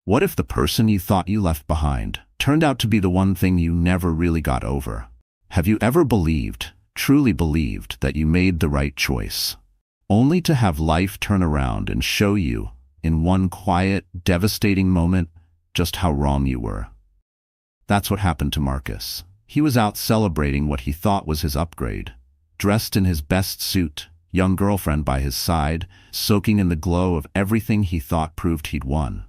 What if the person you thought you left behind turned out to be the one thing you never really got over? Have you ever believed, truly believed, that you made the right choice, only to have life turn around and show you, in one quiet, devastating moment, just how wrong you were? That's what happened to Marcus. He was out celebrating what he thought was his upgrade, dressed in his best suit, young girlfriend by his side, soaking in the glow of everything he thought proved he'd won.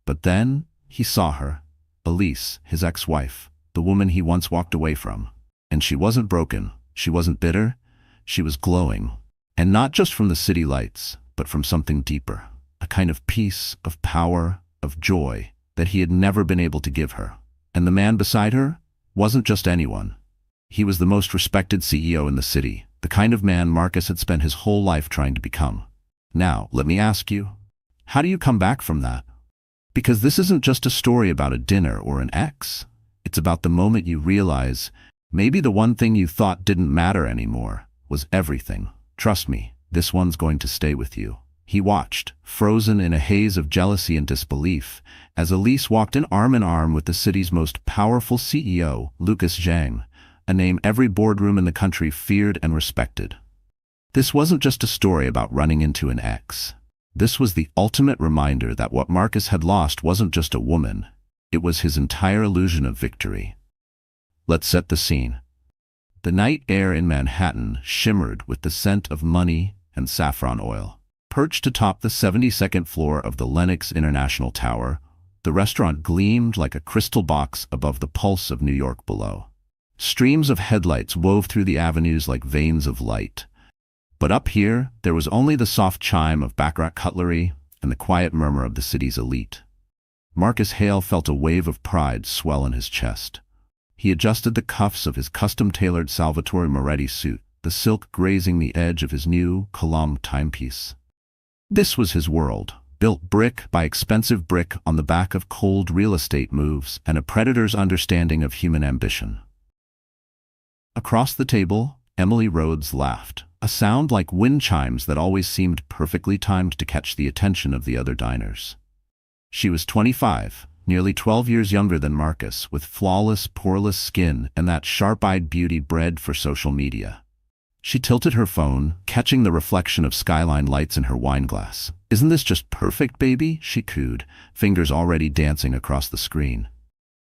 But then he saw her, Elise, his ex-wife, the woman he once walked away from. And she wasn't broken, she wasn't bitter, she was glowing. And not just from the city lights, but from something deeper, a kind of peace, of power, of joy that he had never been able to give her. And the man beside her wasn't just anyone. He was the most respected CEO in the city, the kind of man Marcus had spent his whole life trying to become. Now, let me ask you, how do you come back from that? Because this isn't just a story about a dinner or an ex. It's about the moment you realize maybe the one thing you thought didn't matter anymore was everything. Trust me, this one's going to stay with you. He watched, frozen in a haze of jealousy and disbelief, as Elise walked in arm with the city's most powerful CEO, Lucas Zhang, a name every boardroom in the country feared and respected. This wasn't just a story about running into an ex. This was the ultimate reminder that what Marcus had lost wasn't just a woman, it was his entire illusion of victory. Let's set the scene. The night air in Manhattan shimmered with the scent of money and saffron oil. Perched atop the 72nd floor of the Lenox International Tower, the restaurant gleamed like a crystal box above the pulse of New York below. Streams of headlights wove through the avenues like veins of light. But up here, there was only the soft chime of baccarat cutlery and the quiet murmur of the city's elite. Marcus Hale felt a wave of pride swell in his chest. He adjusted the cuffs of his custom-tailored Salvatore Moretti suit, the silk grazing the edge of his new Colombe timepiece. This was his world, built brick by expensive brick on the back of cold real estate moves and a predator's understanding of human ambition. Across the table, Emily Rhodes laughed, a sound like wind chimes that always seemed perfectly timed to catch the attention of the other diners. She was 25, nearly 12 years younger than Marcus, with flawless, poreless skin and that sharp-eyed beauty bred for social media. She tilted her phone, catching the reflection of skyline lights in her wine glass. "Isn't this just perfect, baby?" she cooed, fingers already dancing across the screen.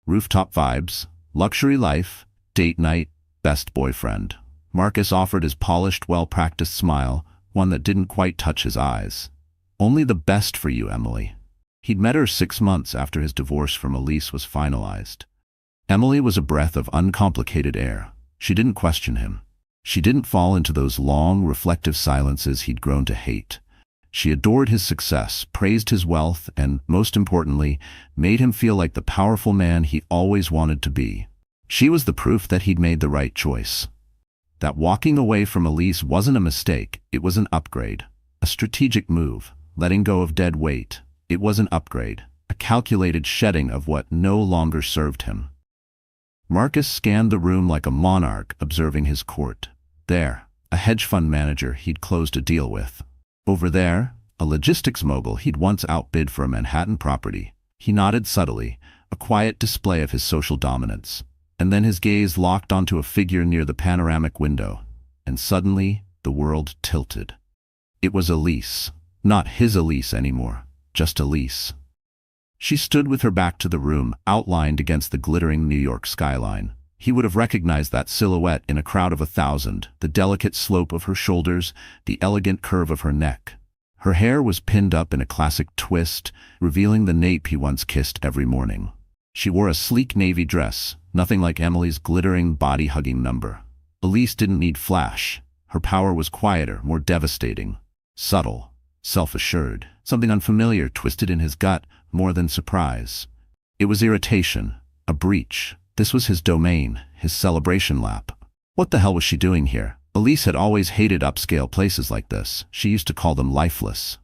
Rooftop vibes, luxury life, date night, best boyfriend. Marcus offered his polished, well-practiced smile, one that didn't quite touch his eyes. "Only the best for you, Emily." He'd met her 6 months after his divorce from Elise was finalized. Emily was a breath of uncomplicated air. She didn't question him. She didn't fall into those long, reflective silences he'd grown to hate. She adored his success, praised his wealth, and, most importantly, made him feel like the powerful man he always wanted to be. She was the proof that he'd made the right choice. That walking away from Elise wasn't a mistake, it was an upgrade. A strategic move, letting go of dead weight. It was an upgrade, a calculated shedding of what no longer served him. Marcus scanned the room like a monarch observing his court. There, a hedge fund manager he'd closed a deal with. Over there, a logistics mogul he'd once outbid for a Manhattan property. He nodded subtly, a quiet display of his social dominance. And then his gaze locked onto a figure near the panoramic window, and suddenly the world tilted. It was Elise, not his Elise anymore, just Elise. She stood with her back to the room, outlined against the glittering New York skyline. He would have recognized that silhouette in a crowd of 1,000, the delicate slope of her shoulders, the elegant curve of her neck. Her hair was pinned up in a classic twist, revealing the nape he once kissed every morning. She wore a sleek navy dress, nothing like Emily's glittering, body-hugging number. Elise didn't need flash. Her power was quieter, more devastating. Subtle, self-assured, something unfamiliar twisted in his gut more than surprise. It was irritation, a breach. This was his domain, his celebration lap. What the hell was she doing here? Elise had always hated upscale places like this. She used to call them lifeless.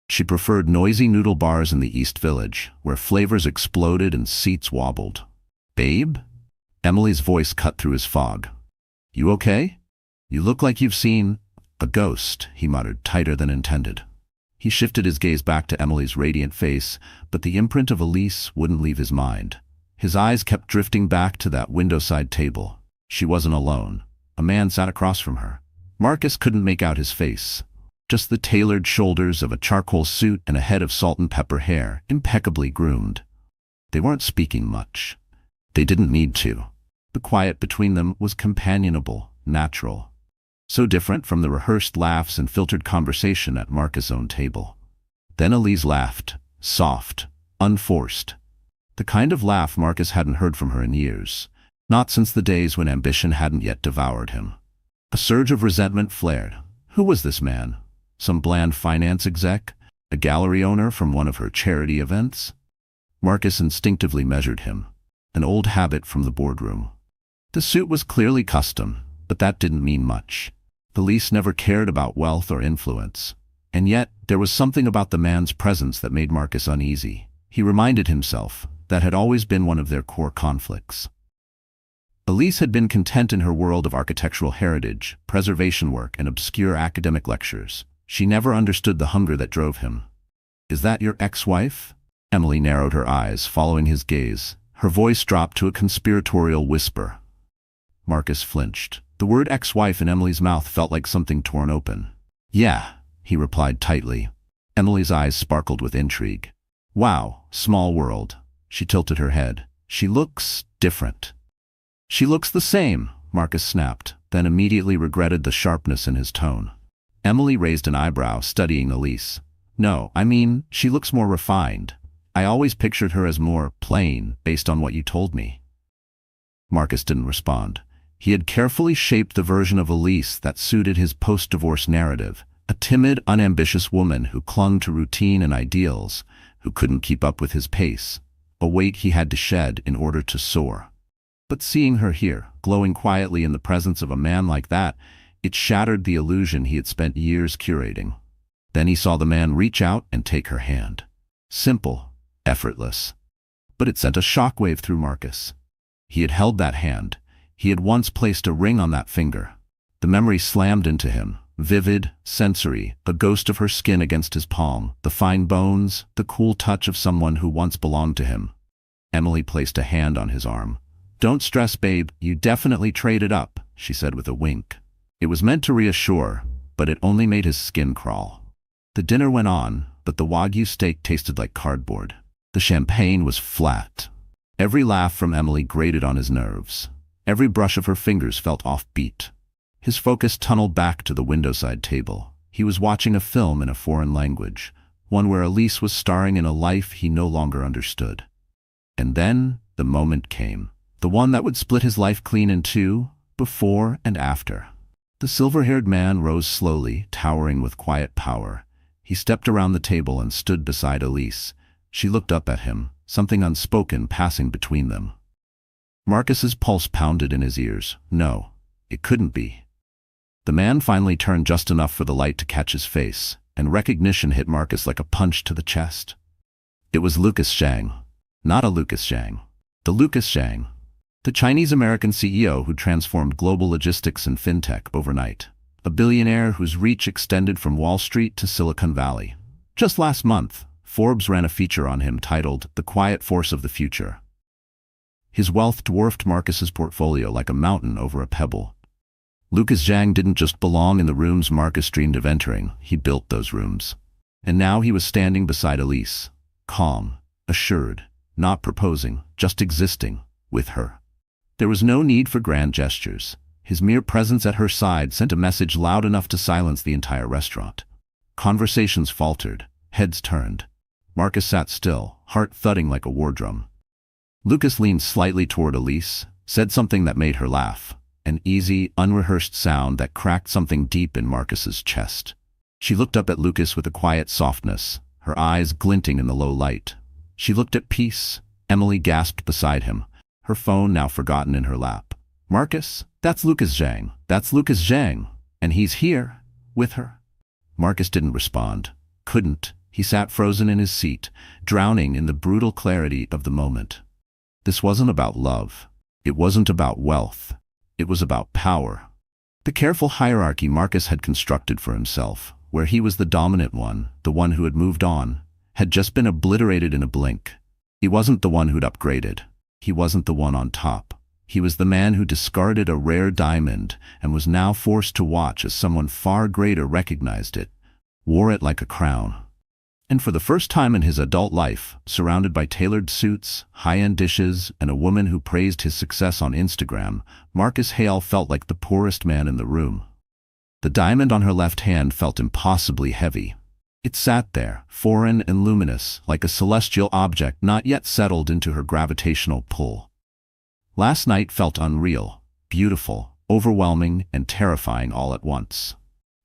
She preferred noisy noodle bars in the East Village, where flavors exploded and seats wobbled. "Babe?" Emily's voice cut through his fog. "You okay? You look like you've seen a ghost," he muttered, tighter than intended. He shifted his gaze back to Emily's radiant face, but the imprint of Elise wouldn't leave his mind. His eyes kept drifting back to that windowside table. She wasn't alone. A man sat across from her. Marcus couldn't make out his face. Just the tailored shoulders of a charcoal suit and a head of salt and pepper hair, impeccably groomed. They weren't speaking much. They didn't need to. The quiet between them was companionable, natural. So different from the rehearsed laughs and filtered conversation at Marcus' own table. Then Elise laughed, soft, unforced. The kind of laugh Marcus hadn't heard from her in years, not since the days when ambition hadn't yet devoured him. A surge of resentment flared. Who was this man? Some bland finance exec? A gallery owner from one of her charity events? Marcus instinctively measured him, an old habit from the boardroom. The suit was clearly custom, but that didn't mean much. Elise never cared about wealth or influence. And yet, there was something about the man's presence that made Marcus uneasy. He reminded himself that had always been one of their core conflicts. Elise had been content in her world of architectural heritage, preservation work, and obscure academic lectures. She never understood the hunger that drove him. "Is that your ex-wife?" Emily narrowed her eyes, following his gaze. Her voice dropped to a conspiratorial whisper. Marcus flinched. The word ex-wife in Emily's mouth felt like something torn open. "Yeah," he replied tightly. Emily's eyes sparkled with intrigue. "Wow, small world." She tilted her head. "She looks different." "She looks the same," Marcus snapped, then immediately regretted the sharpness in his tone. Emily raised an eyebrow, studying Elise. "No, I mean, she looks more refined. I always pictured her as more plain, based on what you told me." Marcus didn't respond. He had carefully shaped the version of Elise that suited his post-divorce narrative, a timid, unambitious woman who clung to routine and ideals, who couldn't keep up with his pace, a weight he had to shed in order to soar. But seeing her here, glowing quietly in the presence of a man like that, it shattered the illusion he had spent years curating. Then he saw the man reach out and take her hand. Simple, effortless. But it sent a shockwave through Marcus. He had held that hand. He had once placed a ring on that finger. The memory slammed into him, vivid, sensory, a ghost of her skin against his palm, the fine bones, the cool touch of someone who once belonged to him. Emily placed a hand on his arm. "Don't stress, babe, you definitely traded up," she said with a wink. It was meant to reassure, but it only made his skin crawl. The dinner went on, but the Wagyu steak tasted like cardboard. The champagne was flat. Every laugh from Emily grated on his nerves. Every brush of her fingers felt offbeat. His focus tunneled back to the windowside table. He was watching a film in a foreign language, one where Elise was starring in a life he no longer understood. And then the moment came, the one that would split his life clean in two, before and after. The silver-haired man rose slowly, towering with quiet power. He stepped around the table and stood beside Elise. She looked up at him, something unspoken passing between them. Marcus's pulse pounded in his ears. No, it couldn't be. The man finally turned just enough for the light to catch his face, and recognition hit Marcus like a punch to the chest. It was Lucas Zhang. Not a Lucas Zhang. The Lucas Zhang. The Chinese-American CEO who transformed global logistics and fintech overnight. A billionaire whose reach extended from Wall Street to Silicon Valley. Just last month, Forbes ran a feature on him titled "The Quiet Force of the Future." His wealth dwarfed Marcus's portfolio like a mountain over a pebble. Lucas Zhang didn't just belong in the rooms Marcus dreamed of entering, he built those rooms. And now he was standing beside Elise, calm, assured, not proposing, just existing, with her. There was no need for grand gestures. His mere presence at her side sent a message loud enough to silence the entire restaurant. Conversations faltered, heads turned. Marcus sat still, heart thudding like a war drum. Lucas leaned slightly toward Elise, said something that made her laugh, an easy, unrehearsed sound that cracked something deep in Marcus's chest. She looked up at Lucas with a quiet softness, her eyes glinting in the low light. She looked at peace. Emily gasped beside him, her phone now forgotten in her lap. "Marcus, that's Lucas Zhang. That's Lucas Zhang. And he's here, with her." Marcus didn't respond. Couldn't. He sat frozen in his seat, drowning in the brutal clarity of the moment. This wasn't about love. It wasn't about wealth. It was about power. The careful hierarchy Marcus had constructed for himself, where he was the dominant one, the one who had moved on, had just been obliterated in a blink. He wasn't the one who'd upgraded. He wasn't the one on top. He was the man who discarded a rare diamond and was now forced to watch as someone far greater recognized it, wore it like a crown. And for the first time in his adult life, surrounded by tailored suits, high-end dishes, and a woman who praised his success on Instagram, Marcus Hale felt like the poorest man in the room. The diamond on her left hand felt impossibly heavy. It sat there, foreign and luminous, like a celestial object not yet settled into her gravitational pull. Last night felt unreal, beautiful, overwhelming, and terrifying all at once.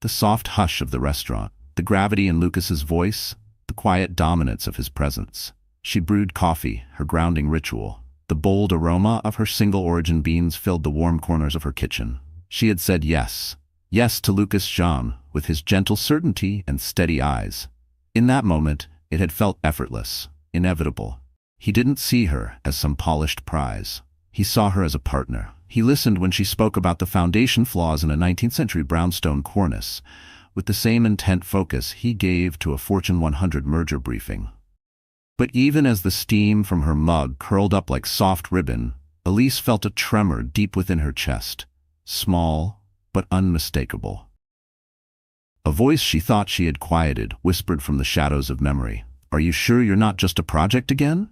The soft hush of the restaurant, the gravity in Lucas's voice, the quiet dominance of his presence. She brewed coffee, her grounding ritual. The bold aroma of her single-origin beans filled the warm corners of her kitchen. She had said yes. Yes to Lucas Jean, with his gentle certainty and steady eyes. In that moment, it had felt effortless, inevitable. He didn't see her as some polished prize. He saw her as a partner. He listened when she spoke about the foundation flaws in a 19th-century brownstone cornice, with the same intent focus he gave to a Fortune 100 merger briefing. But even as the steam from her mug curled up like soft ribbon, Elise felt a tremor deep within her chest, small but unmistakable. A voice she thought she had quieted whispered from the shadows of memory, "Are you sure you're not just a project again?"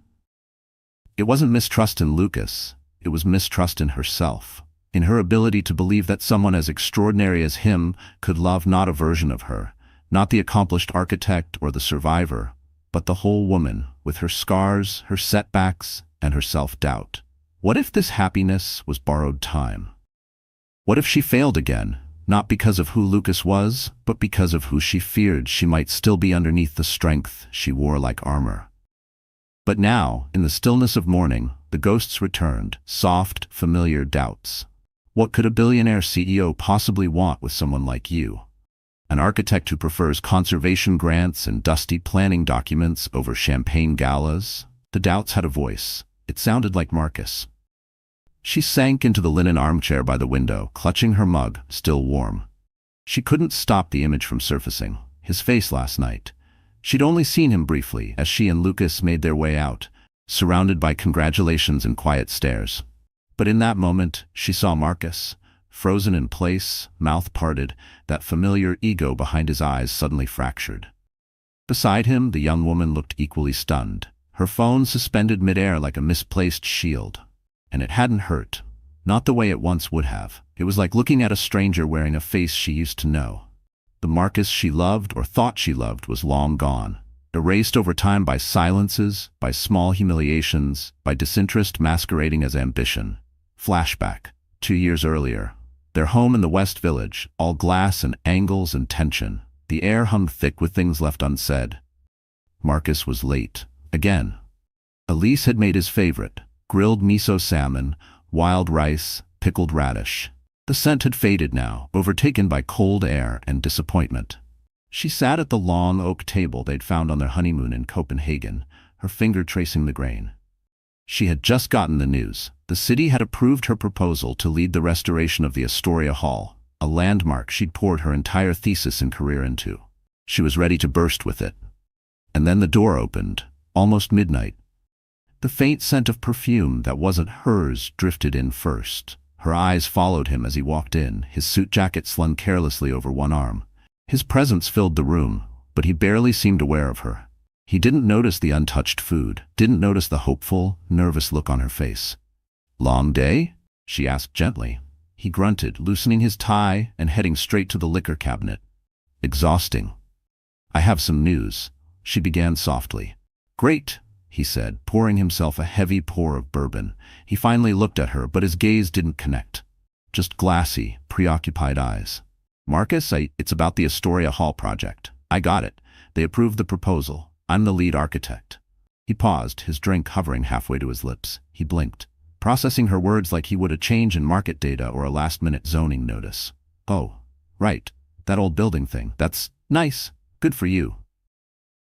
It wasn't mistrust in Lucas, it was mistrust in herself, in her ability to believe that someone as extraordinary as him could love not a version of her, not the accomplished architect or the survivor, but the whole woman, with her scars, her setbacks, and her self-doubt. What if this happiness was borrowed time? What if she failed again, not because of who Lucas was, but because of who she feared she might still be underneath the strength she wore like armor? But now, in the stillness of morning, the ghosts returned, soft, familiar doubts. What could a billionaire CEO possibly want with someone like you? An architect who prefers conservation grants and dusty planning documents over champagne galas? The doubts had a voice. It sounded like Marcus. She sank into the linen armchair by the window, clutching her mug, still warm. She couldn't stop the image from surfacing, his face last night. She'd only seen him briefly as she and Lucas made their way out, surrounded by congratulations and quiet stares. But in that moment, she saw Marcus, frozen in place, mouth parted, that familiar ego behind his eyes suddenly fractured. Beside him, the young woman looked equally stunned, her phone suspended midair like a misplaced shield. And it hadn't hurt, not the way it once would have. It was like looking at a stranger wearing a face she used to know. The Marcus she loved or thought she loved was long gone, erased over time by silences, by small humiliations, by disinterest masquerading as ambition. Flashback, 2 years earlier. Their home in the West Village, all glass and angles and tension. The air hung thick with things left unsaid. Marcus was late, again. Elise had made his favorite. Grilled miso salmon, wild rice, pickled radish. The scent had faded now, overtaken by cold air and disappointment. She sat at the long oak table they'd found on their honeymoon in Copenhagen, her finger tracing the grain. She had just gotten the news. The city had approved her proposal to lead the restoration of the Astoria Hall, a landmark she'd poured her entire thesis and career into. She was ready to burst with it. And then the door opened, almost midnight. The faint scent of perfume that wasn't hers drifted in first. Her eyes followed him as he walked in, his suit jacket slung carelessly over one arm. His presence filled the room, but he barely seemed aware of her. He didn't notice the untouched food, didn't notice the hopeful, nervous look on her face. "Long day?" she asked gently. He grunted, loosening his tie and heading straight to the liquor cabinet. "Exhausting." "I have some news," she began softly. "Great," he said, pouring himself a heavy pour of bourbon. He finally looked at her, but his gaze didn't connect. Just glassy, preoccupied eyes. "Marcus, it's about the Astoria Hall project. I got it. They approved the proposal. I'm the lead architect." He paused, his drink hovering halfway to his lips. He blinked, processing her words like he would a change in market data or a last-minute zoning notice. "Oh, right. That old building thing. That's nice. Good for you."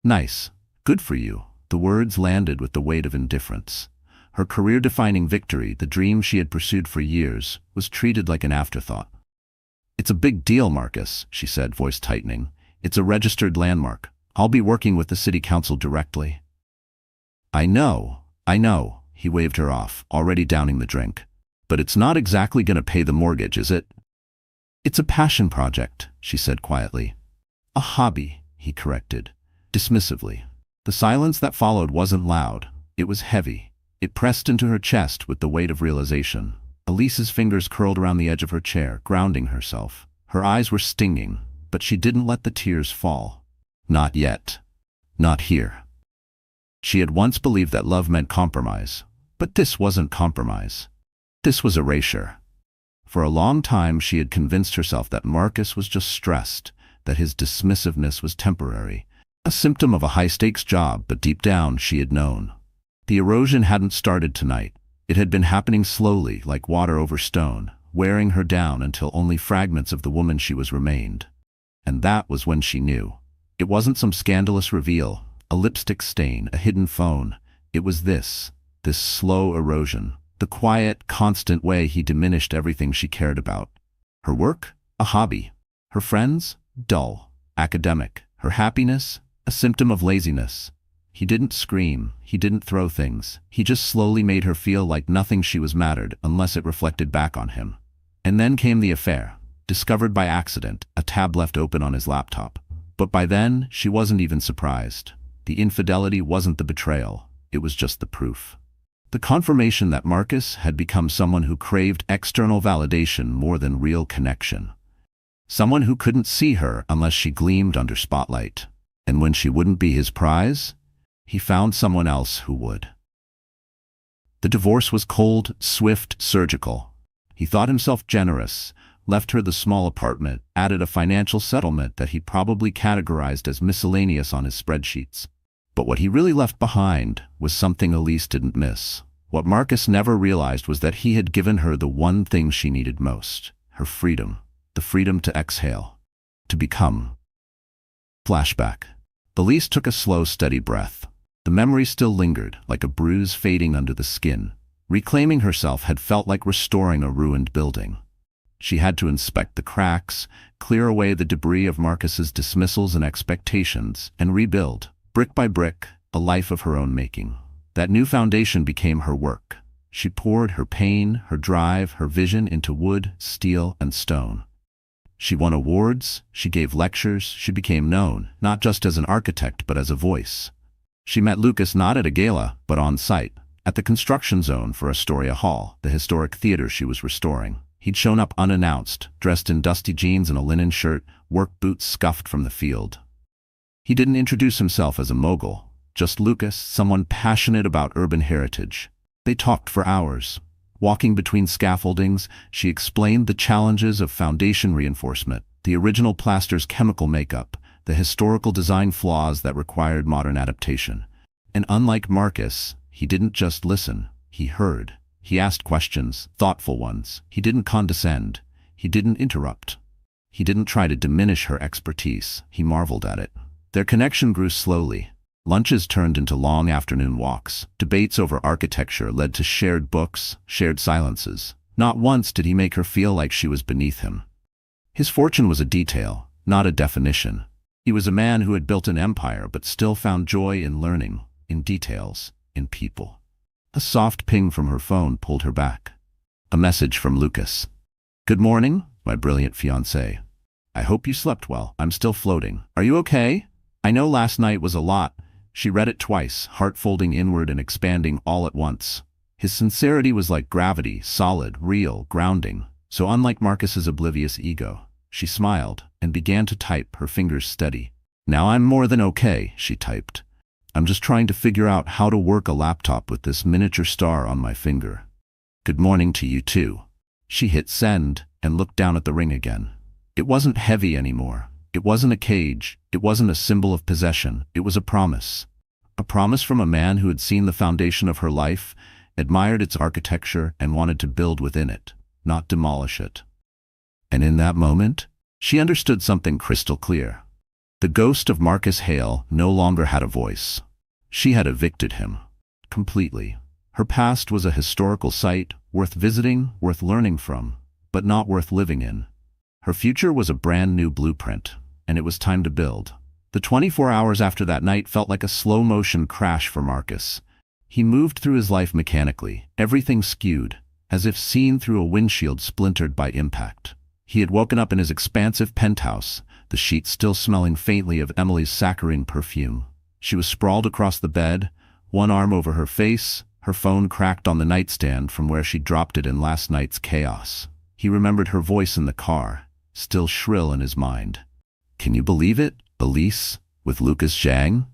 "Nice. Good for you." The words landed with the weight of indifference. Her career-defining victory, the dream she had pursued for years, was treated like an afterthought. "It's a big deal, Marcus," she said, voice tightening. It's a registered landmark. I'll be working with the city council directly. I know. He waved her off, already downing the drink. But it's not exactly going to pay the mortgage, is it? It's a passion project, she said quietly. A hobby, he corrected, dismissively. The silence that followed wasn't loud. It was heavy. It pressed into her chest with the weight of realization. Elise's fingers curled around the edge of her chair, grounding herself. Her eyes were stinging, but she didn't let the tears fall. Not yet. Not here. She had once believed that love meant compromise, but this wasn't compromise. This was erasure. For a long time she had convinced herself that Marcus was just stressed, that his dismissiveness was temporary, a symptom of a high-stakes job, but deep down she had known. The erosion hadn't started tonight. It had been happening slowly, like water over stone, wearing her down until only fragments of the woman she was remained. And that was when she knew. It wasn't some scandalous reveal, a lipstick stain, a hidden phone. It was this slow erosion, the quiet, constant way he diminished everything she cared about. Her work? A hobby. Her friends? Dull, academic. Her happiness? A symptom of laziness. He didn't scream, he didn't throw things. He just slowly made her feel like nothing she was mattered unless it reflected back on him. And then came the affair, discovered by accident, a tab left open on his laptop. But by then, she wasn't even surprised. The infidelity wasn't the betrayal, it was just the proof. The confirmation that Marcus had become someone who craved external validation more than real connection. Someone who couldn't see her unless she gleamed under spotlight. And when she wouldn't be his prize, he found someone else who would. The divorce was cold, swift, surgical. He thought himself generous, left her the small apartment, added a financial settlement that he probably categorized as miscellaneous on his spreadsheets. But what he really left behind was something Elise didn't miss. What Marcus never realized was that he had given her the one thing she needed most, her freedom, the freedom to exhale, to become. Flashback. Elise took a slow, steady breath. The memory still lingered, like a bruise fading under the skin. Reclaiming herself had felt like restoring a ruined building. She had to inspect the cracks, clear away the debris of Marcus's dismissals and expectations, and rebuild, brick by brick, a life of her own making. That new foundation became her work. She poured her pain, her drive, her vision into wood, steel, and stone. She won awards, she gave lectures, she became known, not just as an architect but as a voice. She met Lucas not at a gala, but on site, at the construction zone for Astoria Hall, the historic theater she was restoring. He'd shown up unannounced, dressed in dusty jeans and a linen shirt, work boots scuffed from the field. He didn't introduce himself as a mogul, just Lucas, someone passionate about urban heritage. They talked for hours. Walking between scaffoldings, she explained the challenges of foundation reinforcement, the original plaster's chemical makeup, the historical design flaws that required modern adaptation. And unlike Marcus, he didn't just listen, he heard. He asked questions, thoughtful ones. He didn't condescend. He didn't interrupt. He didn't try to diminish her expertise. He marveled at it. Their connection grew slowly. Lunches turned into long afternoon walks. Debates over architecture led to shared books, shared silences. Not once did he make her feel like she was beneath him. His fortune was a detail, not a definition. He was a man who had built an empire but still found joy in learning, in details, in people. A soft ping from her phone pulled her back. A message from Lucas. "Good morning, my brilliant fiancé. I hope you slept well. I'm still floating. Are you okay? I know last night was a lot." She read it twice, heart folding inward and expanding all at once. His sincerity was like gravity, solid, real, grounding. So unlike Marcus's oblivious ego, she smiled and began to type, her fingers steady. "Now I'm more than okay," she typed. "I'm just trying to figure out how to work a laptop with this miniature star on my finger. Good morning to you too." She hit send and looked down at the ring again. It wasn't heavy anymore. It wasn't a cage. It wasn't a symbol of possession. It was a promise. A promise from a man who had seen the foundation of her life, admired its architecture, and wanted to build within it, not demolish it. And in that moment, she understood something crystal clear. The ghost of Marcus Hale no longer had a voice. She had evicted him. Completely. Her past was a historical site, worth visiting, worth learning from, but not worth living in. Her future was a brand new blueprint. and it was time to build. The 24 hours after that night felt like a slow-motion crash for Marcus. He moved through his life mechanically, everything skewed, as if seen through a windshield splintered by impact. He had woken up in his expansive penthouse, the sheets still smelling faintly of Emily's saccharine perfume. She was sprawled across the bed, one arm over her face, her phone cracked on the nightstand from where she dropped it in last night's chaos. He remembered her voice in the car, still shrill in his mind. "Can you believe it? Elise? With Lucas Zhang?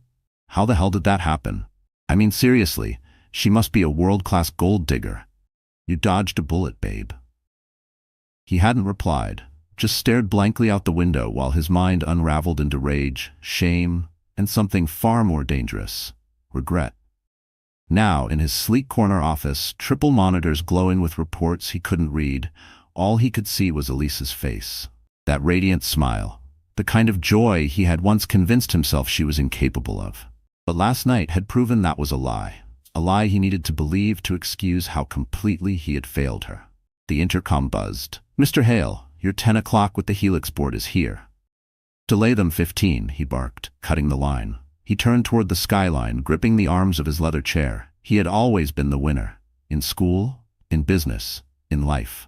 How the hell did that happen? I mean seriously, she must be a world-class gold digger. You dodged a bullet, babe." He hadn't replied, just stared blankly out the window while his mind unraveled into rage, shame, and something far more dangerous: regret. Now, in his sleek corner office, triple monitors glowing with reports he couldn't read, all he could see was Elise's face. That radiant smile, the kind of joy he had once convinced himself she was incapable of. But last night had proven that was a lie he needed to believe to excuse how completely he had failed her. The intercom buzzed. "Mr. Hale, your 10 o'clock with the Helix board is here." "Delay them 15, he barked, cutting the line. He turned toward the skyline, gripping the arms of his leather chair. He had always been the winner. In school, in business, in life.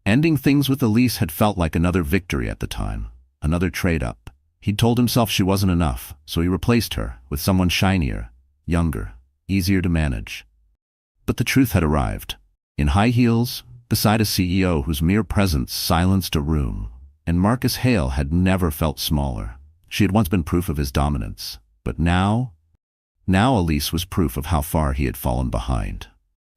Ending things with Elise had felt like another victory at the time, another trade-up. He'd told himself she wasn't enough, so he replaced her with someone shinier, younger, easier to manage. But the truth had arrived. In high heels, beside a CEO whose mere presence silenced a room, and Marcus Hale had never felt smaller. She had once been proof of his dominance, but now Elise was proof of how far he had fallen behind.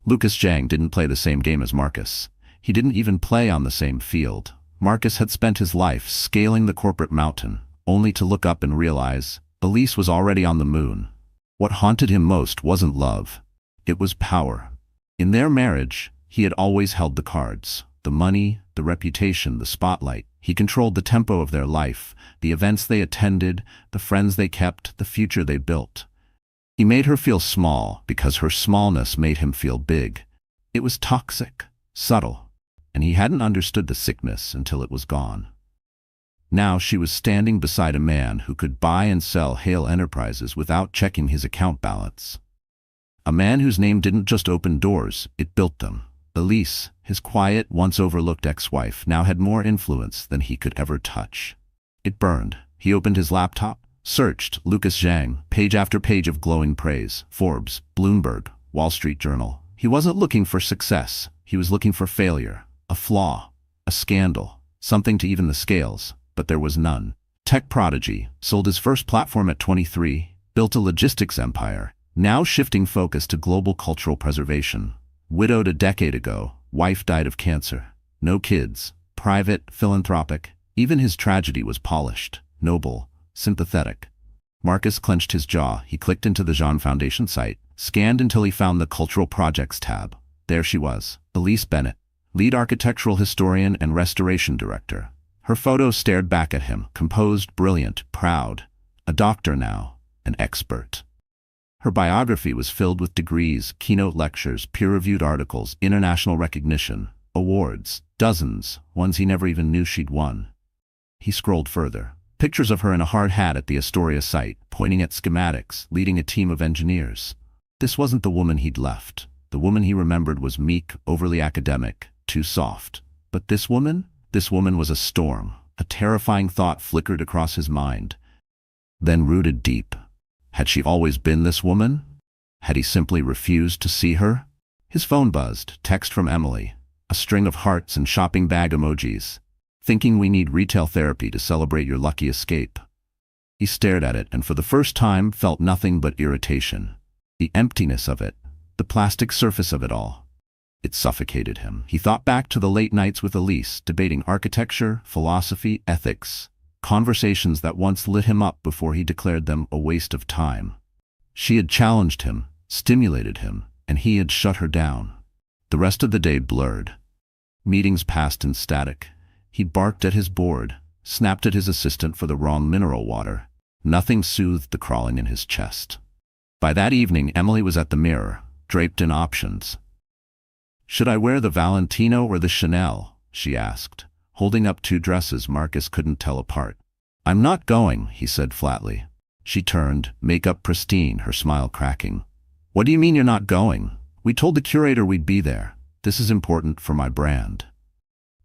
Lucas Zhang didn't play the same game as Marcus. He didn't even play on the same field. Marcus had spent his life scaling the corporate mountain, only to look up and realize Elise was already on the moon. What haunted him most wasn't love. It was power. In their marriage, he had always held the cards. The money, the reputation, the spotlight. He controlled the tempo of their life, the events they attended, the friends they kept, the future they built. He made her feel small because her smallness made him feel big. It was toxic, subtle, and he hadn't understood the sickness until it was gone. Now she was standing beside a man who could buy and sell Hale Enterprises without checking his account balance. A man whose name didn't just open doors, it built them. Elise, his quiet, once overlooked ex-wife, now had more influence than he could ever touch. It burned. He opened his laptop, searched Lucas Zhang, page after page of glowing praise. Forbes, Bloomberg, Wall Street Journal. He wasn't looking for success. He was looking for failure, a flaw, a scandal, something to even the scales, but there was none. Tech prodigy, sold his first platform at 23, built a logistics empire, now shifting focus to global cultural preservation. Widowed a decade ago, wife died of cancer. No kids, private, philanthropic. Even his tragedy was polished, noble, sympathetic. Marcus clenched his jaw. He clicked into the Jean Foundation site, scanned until he found the Cultural Projects tab. There she was, Elise Bennett, lead architectural historian and restoration director. Her photo stared back at him, composed, brilliant, proud. A doctor now, an expert. Her biography was filled with degrees, keynote lectures, peer-reviewed articles, international recognition, awards, dozens, ones he never even knew she'd won. He scrolled further. Pictures of her in a hard hat at the Astoria site, pointing at schematics, leading a team of engineers. This wasn't the woman he'd left. The woman he remembered was meek, overly academic, too soft. But this woman was a storm. A terrifying thought flickered across his mind, then rooted deep. Had she always been this woman? Had he simply refused to see her? His phone buzzed, text from Emily, a string of hearts and shopping bag emojis. "Thinking we need retail therapy to celebrate your lucky escape." He stared at it and for the first time felt nothing but irritation. The emptiness of it, the plastic surface of it all. It suffocated him. He thought back to the late nights with Elise, debating architecture, philosophy, ethics. Conversations that once lit him up before he declared them a waste of time. She had challenged him, stimulated him, and he had shut her down. The rest of the day blurred. Meetings passed in static. He barked at his board, snapped at his assistant for the wrong mineral water. Nothing soothed the crawling in his chest. By that evening, Emily was at the mirror, draped in options. "Should I wear the Valentino or the Chanel?" she asked, holding up two dresses Marcus couldn't tell apart. I'm not going, he said flatly. She turned, makeup pristine, her smile cracking. What do you mean you're not going? We told the curator we'd be there. This is important for my brand.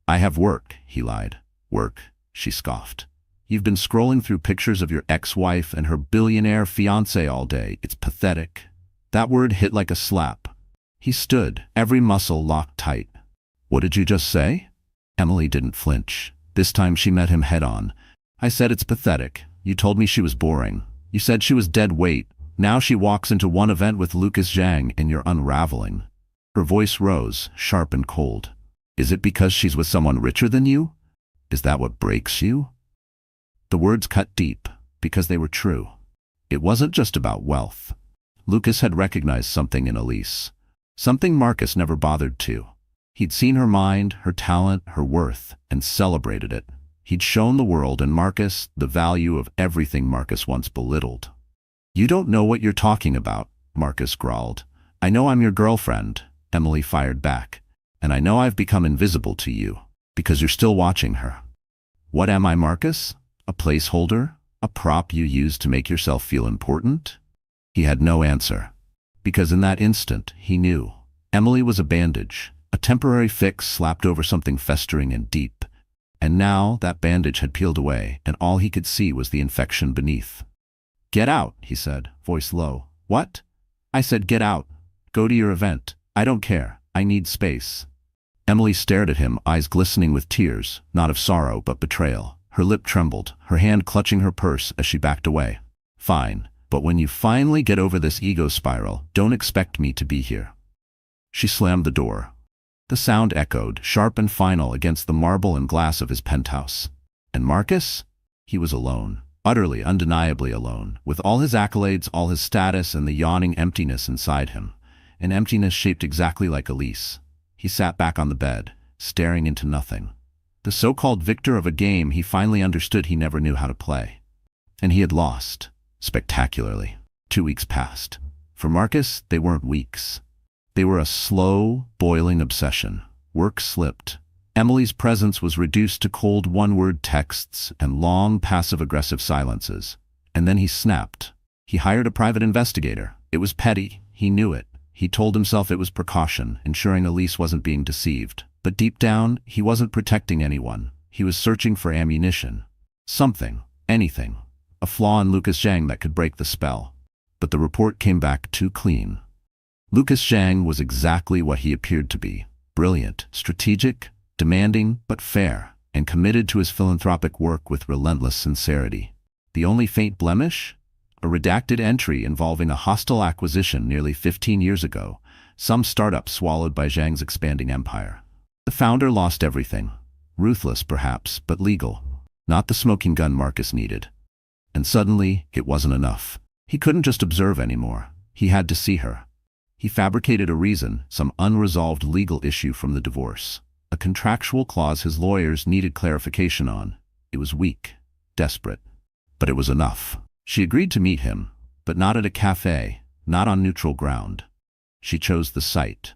I have work, he lied. Work, she scoffed. You've been scrolling through pictures of your ex-wife and her billionaire fiancé all day. It's pathetic. That word hit like a slap. He stood, every muscle locked tight. What did you just say? Emily didn't flinch. This time she met him head-on. I said it's pathetic. You told me she was boring. You said she was dead weight. Now she walks into one event with Lucas Zhang and you're unraveling. Her voice rose, sharp and cold. Is it because she's with someone richer than you? Is that what breaks you? The words cut deep, because they were true. It wasn't just about wealth. Lucas had recognized something in Elise. Something Marcus never bothered to. He'd seen her mind, her talent, her worth, and celebrated it. He'd shown the world and Marcus the value of everything Marcus once belittled. You don't know what you're talking about, Marcus growled. I know I'm your girlfriend, Emily fired back. And I know I've become invisible to you, because you're still watching her. What am I, Marcus? A placeholder? A prop you use to make yourself feel important? He had no answer, because in that instant, he knew. Emily was a bandage, a temporary fix slapped over something festering and deep. And now that bandage had peeled away, and all he could see was the infection beneath. Get out, he said, voice low. What? I said get out. Go to your event. I don't care. I need space. Emily stared at him, eyes glistening with tears, not of sorrow but betrayal. Her lip trembled, her hand clutching her purse as she backed away. Fine, but when you finally get over this ego spiral, don't expect me to be here. She slammed the door. The sound echoed, sharp and final, against the marble and glass of his penthouse. And Marcus? He was alone, utterly, undeniably alone, with all his accolades, all his status, and the yawning emptiness inside him. An emptiness shaped exactly like Elise. He sat back on the bed, staring into nothing. The so-called victor of a game he finally understood he never knew how to play. And he had lost, spectacularly. 2 weeks passed. For Marcus, they weren't weeks. They were a slow, boiling obsession. Work slipped. Emily's presence was reduced to cold one-word texts and long, passive-aggressive silences. And then he snapped. He hired a private investigator. It was petty. He knew it. He told himself it was precaution, ensuring Elise wasn't being deceived. But deep down, he wasn't protecting anyone. He was searching for ammunition. Something, anything. A flaw in Lucas Zhang that could break the spell. But the report came back too clean. Lucas Zhang was exactly what he appeared to be. Brilliant, strategic, demanding, but fair, and committed to his philanthropic work with relentless sincerity. The only faint blemish? A redacted entry involving a hostile acquisition nearly 15 years ago, some startup swallowed by Zhang's expanding empire. The founder lost everything. Ruthless, perhaps, but legal. Not the smoking gun Marcus needed. And suddenly, it wasn't enough. He couldn't just observe anymore. He had to see her. He fabricated a reason, some unresolved legal issue from the divorce. A contractual clause his lawyers needed clarification on. It was weak, desperate. But it was enough. She agreed to meet him, but not at a cafe, not on neutral ground. She chose the site.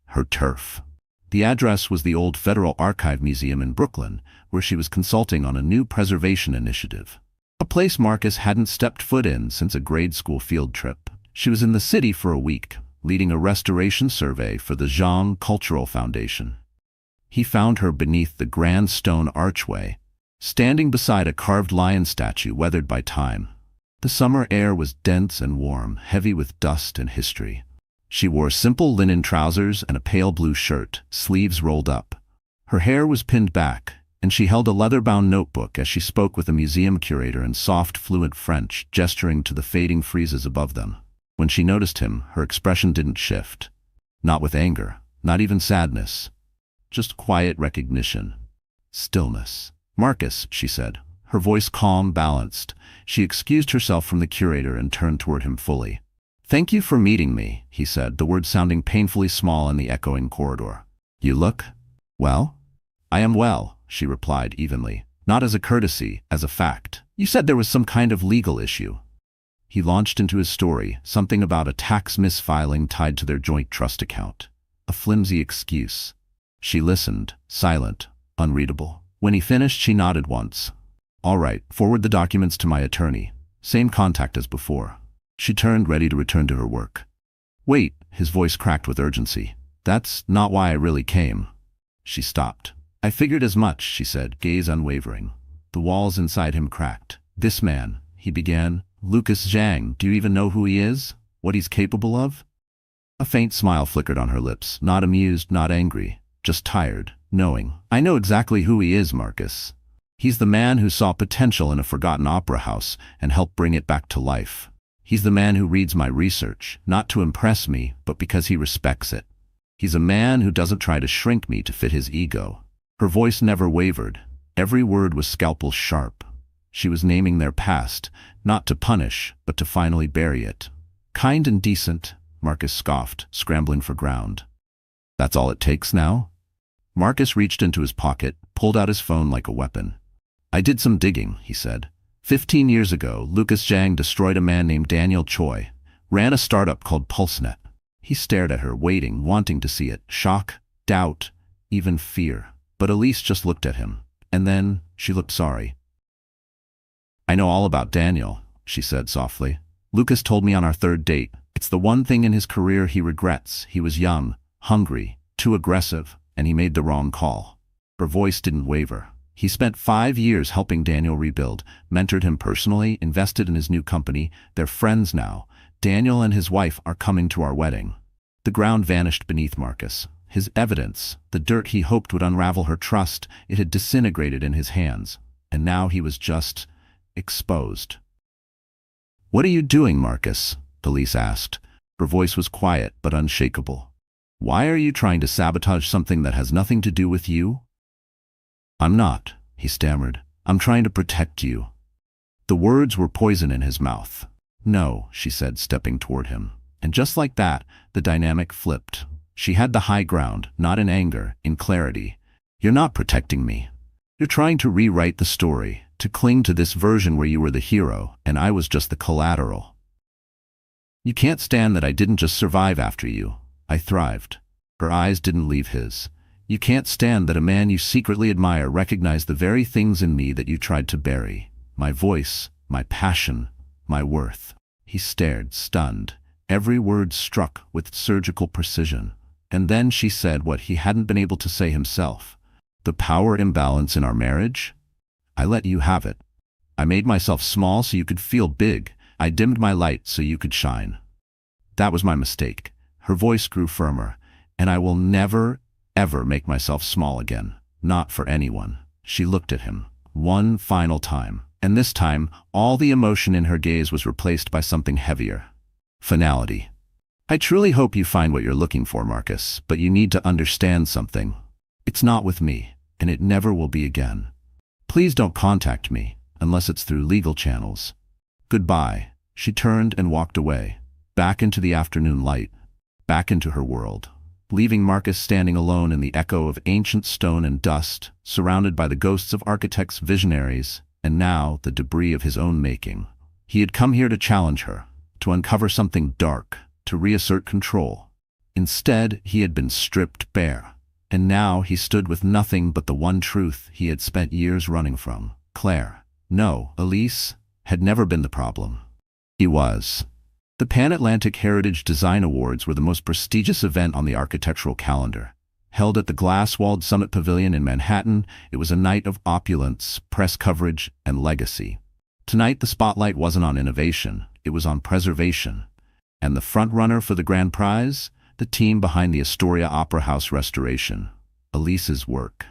Her turf. The address was the old Federal Archive Museum in Brooklyn, where she was consulting on a new preservation initiative. A place Marcus hadn't stepped foot in since a grade school field trip. She was in the city for a week, leading a restoration survey for the Zhang Cultural Foundation. He found her beneath the grand stone archway, standing beside a carved lion statue weathered by time. The summer air was dense and warm, heavy with dust and history. She wore simple linen trousers and a pale blue shirt, sleeves rolled up. Her hair was pinned back, and she held a leather-bound notebook as she spoke with a museum curator in soft, fluent French, gesturing to the fading friezes above them. When she noticed him, her expression didn't shift. Not with anger, not even sadness. Just quiet recognition. Stillness. Marcus, she said, her voice calm, balanced. She excused herself from the curator and turned toward him fully. Thank you for meeting me, he said, the words sounding painfully small in the echoing corridor. You look well? I am well, she replied evenly, not as a courtesy, as a fact. You said there was some kind of legal issue. He launched into his story, something about a tax misfiling tied to their joint trust account. A flimsy excuse. She listened, silent, unreadable. When he finished, she nodded once. All right, forward the documents to my attorney. Same contact as before. She turned, ready to return to her work. Wait, his voice cracked with urgency. That's not why I really came. She stopped. I figured as much, she said, gaze unwavering. The walls inside him cracked. This man, he began. Lucas Zhang, do you even know who he is? What he's capable of? A faint smile flickered on her lips, not amused, not angry, just tired, knowing. I know exactly who he is, Marcus. He's the man who saw potential in a forgotten opera house and helped bring it back to life. He's the man who reads my research, not to impress me, but because he respects it. He's a man who doesn't try to shrink me to fit his ego. Her voice never wavered. Every word was scalpel sharp. She was naming their past, not to punish, but to finally bury it. Kind and decent, Marcus scoffed, scrambling for ground. That's all it takes now? Marcus reached into his pocket, pulled out his phone like a weapon. I did some digging, he said. 15 years ago, Lucas Zhang destroyed a man named Daniel Choi, ran a startup called PulseNet. He stared at her, waiting, wanting to see it. Shock, doubt, even fear. But Elise just looked at him. And then, she looked sorry. I know all about Daniel, she said softly. Lucas told me on our third date. It's the one thing in his career he regrets. He was young, hungry, too aggressive, and he made the wrong call. Her voice didn't waver. He spent 5 years helping Daniel rebuild, mentored him personally, invested in his new company. They're friends now. Daniel and his wife are coming to our wedding. The ground vanished beneath Marcus. His evidence, the dirt he hoped would unravel her trust, it had disintegrated in his hands. And now he was just exposed. What are you doing, Marcus? Elise asked. Her voice was quiet but unshakable. Why are you trying to sabotage something that has nothing to do with you? I'm not, he stammered. I'm trying to protect you. The words were poison in his mouth. No, she said, stepping toward him. And just like that, the dynamic flipped. She had the high ground, not in anger, in clarity. You're not protecting me. You're trying to rewrite the story, to cling to this version where you were the hero, and I was just the collateral. You can't stand that I didn't just survive after you. I thrived. Her eyes didn't leave his. You can't stand that a man you secretly admire recognized the very things in me that you tried to bury. My voice, my passion, my worth. He stared, stunned. Every word struck with surgical precision. And then she said what he hadn't been able to say himself. The power imbalance in our marriage? I let you have it. I made myself small so you could feel big. I dimmed my light so you could shine. That was my mistake. Her voice grew firmer. And I will never, ever make myself small again. Not for anyone. She looked at him. One final time. And this time, all the emotion in her gaze was replaced by something heavier. Finality. I truly hope you find what you're looking for, Marcus, but you need to understand something. It's not with me, and it never will be again. Please don't contact me, unless it's through legal channels. Goodbye. She turned and walked away, back into the afternoon light, back into her world, leaving Marcus standing alone in the echo of ancient stone and dust, surrounded by the ghosts of architects, visionaries, and now the debris of his own making. He had come here to challenge her, to uncover something dark, to reassert control. Instead, he had been stripped bare, and now he stood with nothing but the one truth he had spent years running from. Claire, no, Elise, had never been the problem. He was. The Pan-Atlantic Heritage Design Awards were the most prestigious event on the architectural calendar. Held at the glass-walled Summit Pavilion in Manhattan, it was a night of opulence, press coverage, and legacy. Tonight, the spotlight wasn't on innovation, it was on preservation. And the front-runner for the grand prize? The team behind the Astoria Opera House restoration. Elise's work.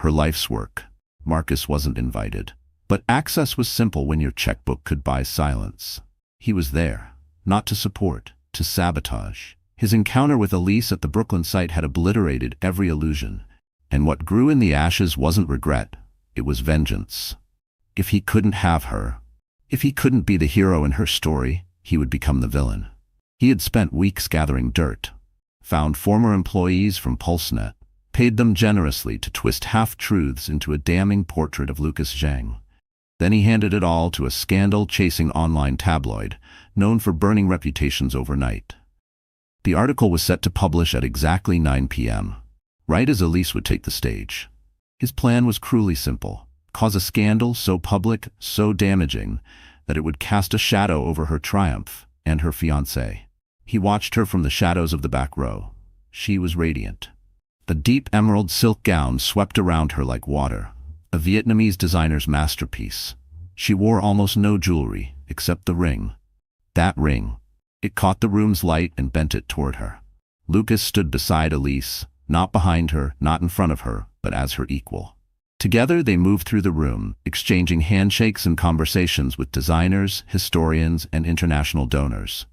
Her life's work. Marcus wasn't invited. But access was simple when your checkbook could buy silence. He was there, not to support, to sabotage. His encounter with Elise at the Brooklyn site had obliterated every illusion. And what grew in the ashes wasn't regret, it was vengeance. If he couldn't have her, if he couldn't be the hero in her story, he would become the villain. He had spent weeks gathering dirt, found former employees from PulseNet, paid them generously to twist half-truths into a damning portrait of Lucas Zhang. Then he handed it all to a scandal-chasing online tabloid, known for burning reputations overnight. The article was set to publish at exactly 9 p.m., right as Elise would take the stage. His plan was cruelly simple. cause a scandal so public, so damaging, that it would cast a shadow over her triumph and her fiancé. He watched her from the shadows of the back row. She was radiant. The deep emerald silk gown swept around her like water, a Vietnamese designer's masterpiece. She wore almost no jewelry, except the ring. That ring. It caught the room's light and bent it toward her. Lucas stood beside Elise, not behind her, not in front of her, but as her equal. Together they moved through the room, exchanging handshakes and conversations with designers, historians, and international donors.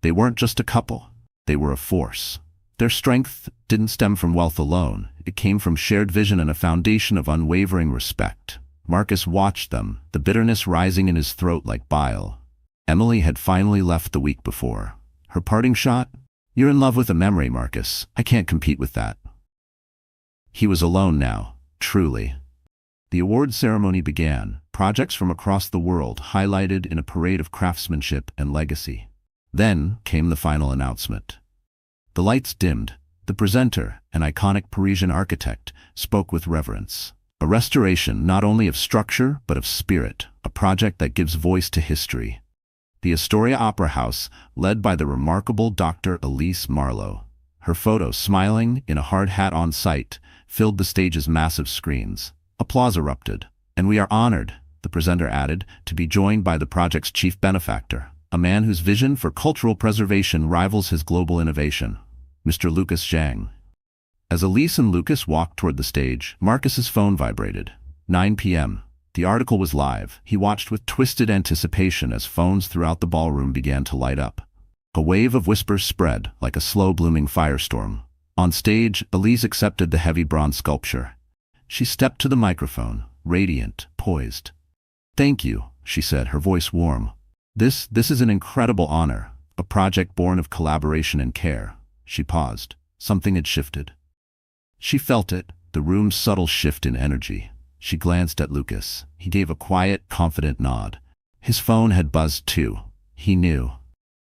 They weren't just a couple, they were a force. Their strength didn't stem from wealth alone, it came from shared vision and a foundation of unwavering respect. Marcus watched them, the bitterness rising in his throat like bile. Emily had finally left the week before. Her parting shot? "You're in love with a memory, Marcus. I can't compete with that." He was alone now, truly. The award ceremony began, projects from across the world highlighted in a parade of craftsmanship and legacy. Then came the final announcement. The lights dimmed. The presenter, an iconic Parisian architect, spoke with reverence. A restoration not only of structure but of spirit, a project that gives voice to history. The Astoria Opera House, led by the remarkable Dr. Elise Marlowe. Her photo, smiling in a hard hat on site, filled the stage's massive screens. Applause erupted. "And we are honored," the presenter added, "to be joined by the project's chief benefactor, a man whose vision for cultural preservation rivals his global innovation, Mr. Lucas Zhang." As Elise and Lucas walked toward the stage, Marcus's phone vibrated. 9 p.m. The article was live. He watched with twisted anticipation as phones throughout the ballroom began to light up. A wave of whispers spread, like a slow-blooming firestorm. On stage, Elise accepted the heavy bronze sculpture. She stepped to the microphone, radiant, poised. "Thank you," she said, her voice warm. This is an incredible honor, a project born of collaboration and care." She paused. Something had shifted. She felt it, the room's subtle shift in energy. She glanced at Lucas. He gave a quiet, confident nod. His phone had buzzed too. He knew.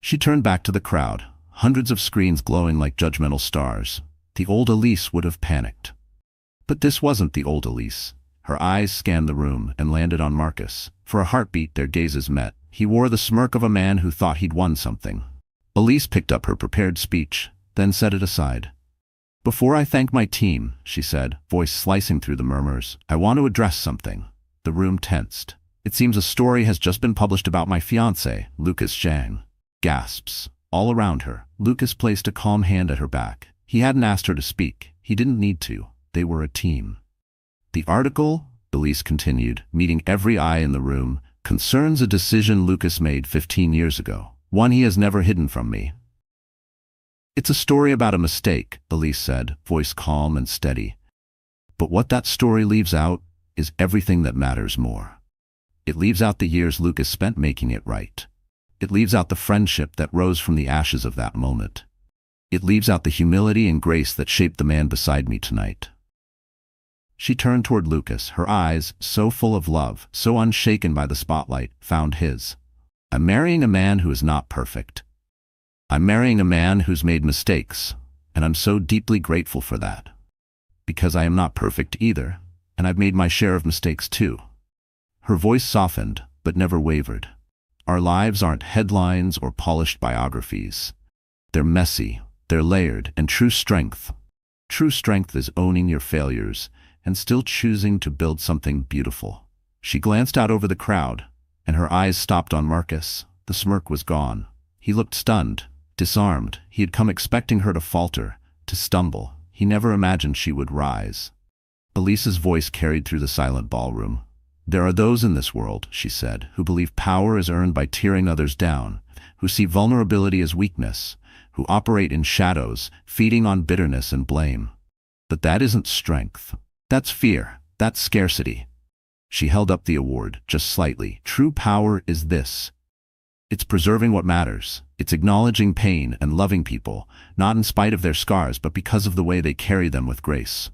She turned back to the crowd, hundreds of screens glowing like judgmental stars. The old Elise would have panicked. But this wasn't the old Elise. Her eyes scanned the room and landed on Marcus. For a heartbeat, their gazes met. He wore the smirk of a man who thought he'd won something. Elise picked up her prepared speech, then set it aside. "Before I thank my team," she said, voice slicing through the murmurs, "I want to address something." The room tensed. "It seems a story has just been published about my fiancé, Lucas Zhang." Gasps. All around her. Lucas placed a calm hand at her back. He hadn't asked her to speak. He didn't need to. They were a team. "The article," Elise continued, meeting every eye in the room, "concerns a decision Lucas made 15 years ago. One he has never hidden from me." "It's a story about a mistake," Elise said, voice calm and steady. "But what that story leaves out is everything that matters more. It leaves out the years Lucas spent making it right. It leaves out the friendship that rose from the ashes of that moment. It leaves out the humility and grace that shaped the man beside me tonight." She turned toward Lucas, her eyes, so full of love, so unshaken by the spotlight, found his. "I'm marrying a man who is not perfect. I'm marrying a man who's made mistakes, and I'm so deeply grateful for that. Because I am not perfect either, and I've made my share of mistakes too." Her voice softened, but never wavered. Our lives aren't headlines or polished biographies. They're messy, they're layered, and true strength is owning your failures and still choosing to build something beautiful. She glanced out over the crowd, and her eyes stopped on Marcus. The smirk was gone. He looked stunned, disarmed. He had come expecting her to falter, to stumble. He never imagined she would rise. Elise's voice carried through the silent ballroom. "There are those in this world," she said, "who believe power is earned by tearing others down, who see vulnerability as weakness, who operate in shadows, feeding on bitterness and blame. But that isn't strength. That's fear. That's scarcity." She held up the award, just slightly. "True power is this. It's preserving what matters. It's acknowledging pain and loving people, not in spite of their scars, but because of the way they carry them with grace."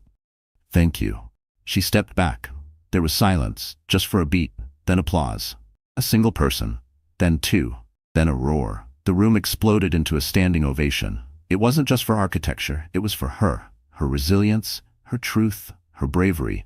"Thank you." She stepped back. There was silence, just for a beat, then applause. A single person, then two, then a roar. The room exploded into a standing ovation. It wasn't just for architecture, it was for her resilience, her truth, her bravery.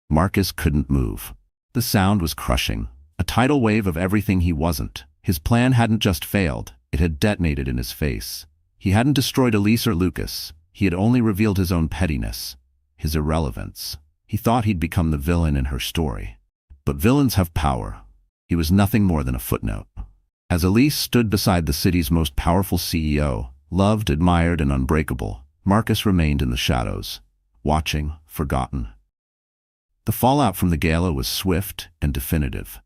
Marcus couldn't move. The sound was crushing, a tidal wave of everything he wasn't. His plan hadn't just failed, it had detonated in his face. He hadn't destroyed Elise or Lucas, he had only revealed his own pettiness, his irrelevance. He thought he'd become the villain in her story. But villains have power. He was nothing more than a footnote. As Elise stood beside the city's most powerful CEO, loved, admired, and unbreakable, Marcus remained in the shadows, watching, forgotten. The fallout from the gala was swift and definitive.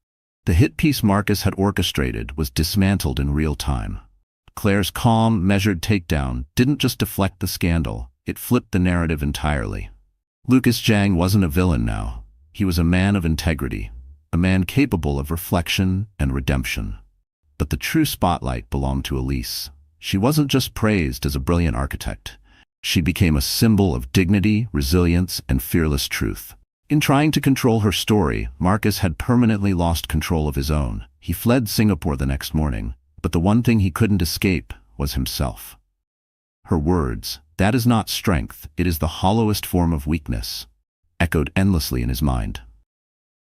The hit piece Marcus had orchestrated was dismantled in real time. Claire's calm, measured takedown didn't just deflect the scandal, it flipped the narrative entirely. Lucas Zhang wasn't a villain now. He was a man of integrity, a man capable of reflection and redemption. But the true spotlight belonged to Elise. She wasn't just praised as a brilliant architect. She became a symbol of dignity, resilience, and fearless truth. In trying to control her story, Marcus had permanently lost control of his own. He fled Singapore the next morning, but the one thing he couldn't escape was himself. Her words, "That is not strength, it is the hollowest form of weakness," echoed endlessly in his mind.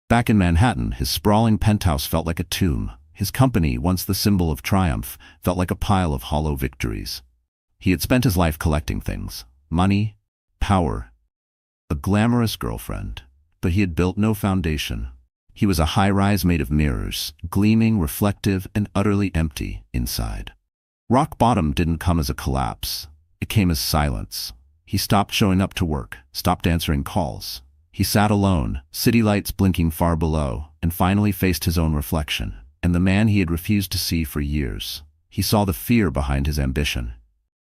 Back in Manhattan, his sprawling penthouse felt like a tomb. His company, once the symbol of triumph, felt like a pile of hollow victories. He had spent his life collecting things: money, power, a glamorous girlfriend. But he had built no foundation. He was a high-rise made of mirrors, gleaming, reflective, and utterly empty inside. Rock bottom didn't come as a collapse. It came as silence. He stopped showing up to work, stopped answering calls. He sat alone, city lights blinking far below, and finally faced his own reflection, and the man he had refused to see for years. He saw the fear behind his ambition,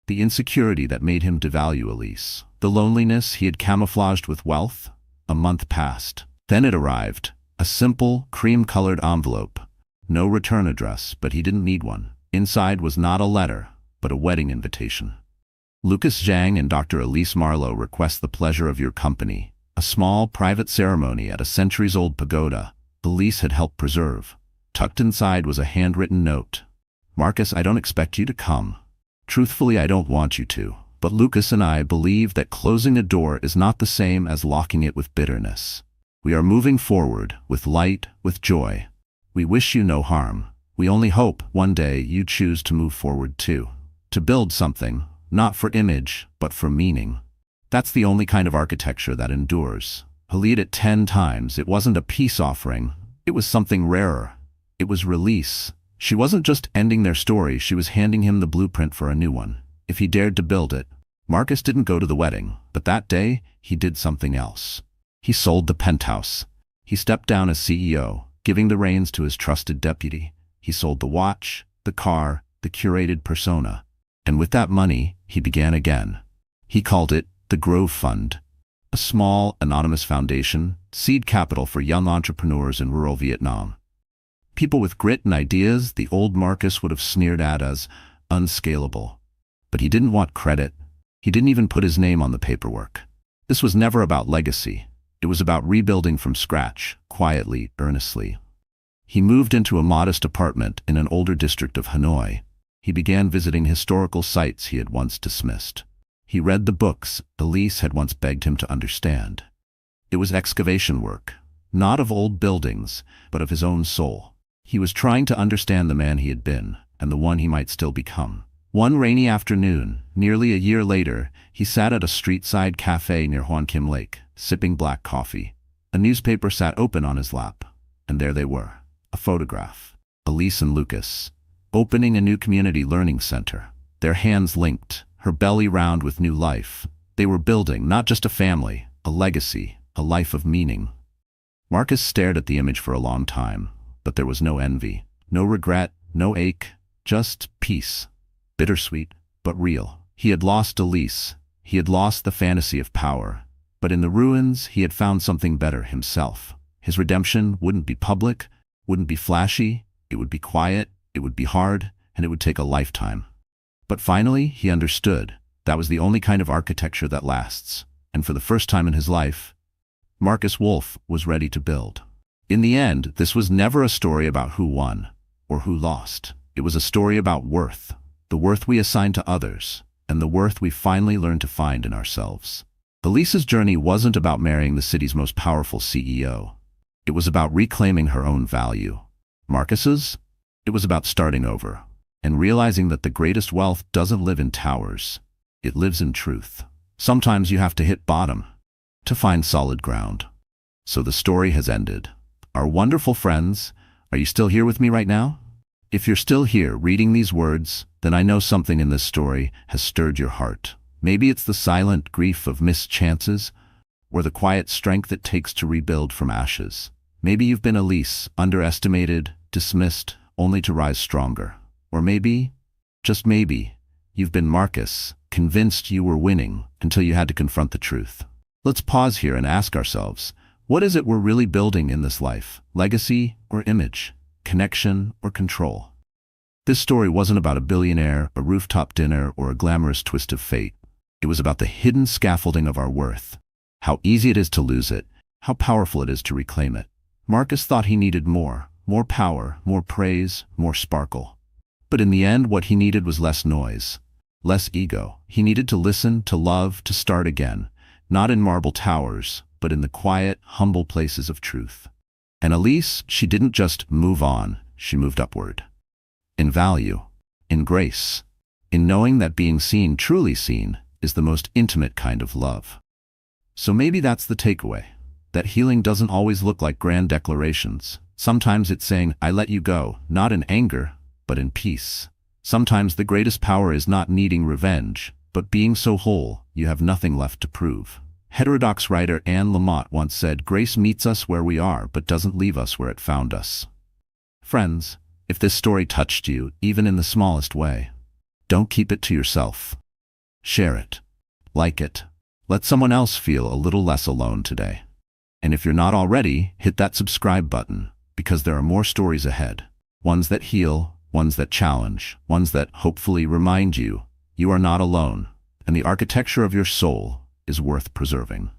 the insecurity that made him devalue Elise, the loneliness he had camouflaged with wealth. A month passed. Then it arrived, a simple, cream-colored envelope. No return address, but he didn't need one. Inside was not a letter, but a wedding invitation. Lucas Zhang and Dr. Elise Marlowe request the pleasure of your company. A small, private ceremony at a centuries-old pagoda Elise had helped preserve. Tucked inside was a handwritten note. "Marcus, I don't expect you to come. Truthfully, I don't want you to. But Lucas and I believe that closing a door is not the same as locking it with bitterness. We are moving forward, with light, with joy. We wish you no harm. We only hope, one day, you choose to move forward too. To build something, not for image, but for meaning. That's the only kind of architecture that endures." He'll lead it 10 times. It wasn't a peace offering. It was something rarer. It was release. She wasn't just ending their story, she was handing him the blueprint for a new one. If he dared to build it. Marcus didn't go to the wedding, but that day, he did something else. He sold the penthouse. He stepped down as CEO, giving the reins to his trusted deputy. He sold the watch, the car, the curated persona. And with that money, he began again. He called it the Grove Fund, a small, anonymous foundation, seed capital for young entrepreneurs in rural Vietnam. People with grit and ideas the old Marcus would have sneered at as unscalable. But he didn't want credit. He didn't even put his name on the paperwork. This was never about legacy. It was about rebuilding from scratch, quietly, earnestly. He moved into a modest apartment in an older district of Hanoi. He began visiting historical sites he had once dismissed. He read the books Elise had once begged him to understand. It was excavation work, not of old buildings, but of his own soul. He was trying to understand the man he had been, and the one he might still become. One rainy afternoon, nearly a year later, he sat at a street-side cafe near Hoan Kim Lake, sipping black coffee. A newspaper sat open on his lap, and there they were, a photograph. Elise and Lucas, opening a new community learning center. Their hands linked, her belly round with new life. They were building not just a family, a legacy, a life of meaning. Marcus stared at the image for a long time, but there was no envy, no regret, no ache, just peace. Bittersweet, but real. He had lost Elise. He had lost the fantasy of power. But in the ruins, he had found something better himself. His redemption wouldn't be public, wouldn't be flashy, it would be quiet, it would be hard, and it would take a lifetime. But finally, he understood. That was the only kind of architecture that lasts. And for the first time in his life, Marcus Wolf was ready to build. In the end, this was never a story about who won or who lost. It was a story about worth. The worth we assign to others, and the worth we finally learn to find in ourselves. Elise's journey wasn't about marrying the city's most powerful CEO. It was about reclaiming her own value. Marcus's? It was about starting over and realizing that the greatest wealth doesn't live in towers. It lives in truth. Sometimes you have to hit bottom to find solid ground. So the story has ended. Our wonderful friends, are you still here with me right now? If you're still here reading these words, then I know something in this story has stirred your heart. Maybe it's the silent grief of missed chances, or the quiet strength it takes to rebuild from ashes. Maybe you've been Elise, underestimated, dismissed, only to rise stronger. Or maybe, just maybe, you've been Marcus, convinced you were winning until you had to confront the truth. Let's pause here and ask ourselves, what is it we're really building in this life? Legacy or image? Connection or control? This story wasn't about a billionaire, a rooftop dinner, or a glamorous twist of fate. It was about the hidden scaffolding of our worth. How easy it is to lose it, how powerful it is to reclaim it. Marcus thought he needed more power, more praise, more sparkle. But in the end, what he needed was less noise, less ego. He needed to listen, to love, to start again, not in marble towers, but in the quiet, humble places of truth. And Elise, she didn't just move on, she moved upward. In value, in grace, in knowing that being seen, truly seen, is the most intimate kind of love. So maybe that's the takeaway, that healing doesn't always look like grand declarations. Sometimes it's saying, I let you go, not in anger, but in peace. Sometimes the greatest power is not needing revenge, but being so whole, you have nothing left to prove. Heterodox writer Anne Lamott once said, grace meets us where we are, but doesn't leave us where it found us. Friends, if this story touched you, even in the smallest way, don't keep it to yourself. Share it. Like it. Let someone else feel a little less alone today. And if you're not already, hit that subscribe button, because there are more stories ahead. Ones that heal, ones that challenge, ones that hopefully remind you you are not alone, and the architecture of your soul is worth preserving.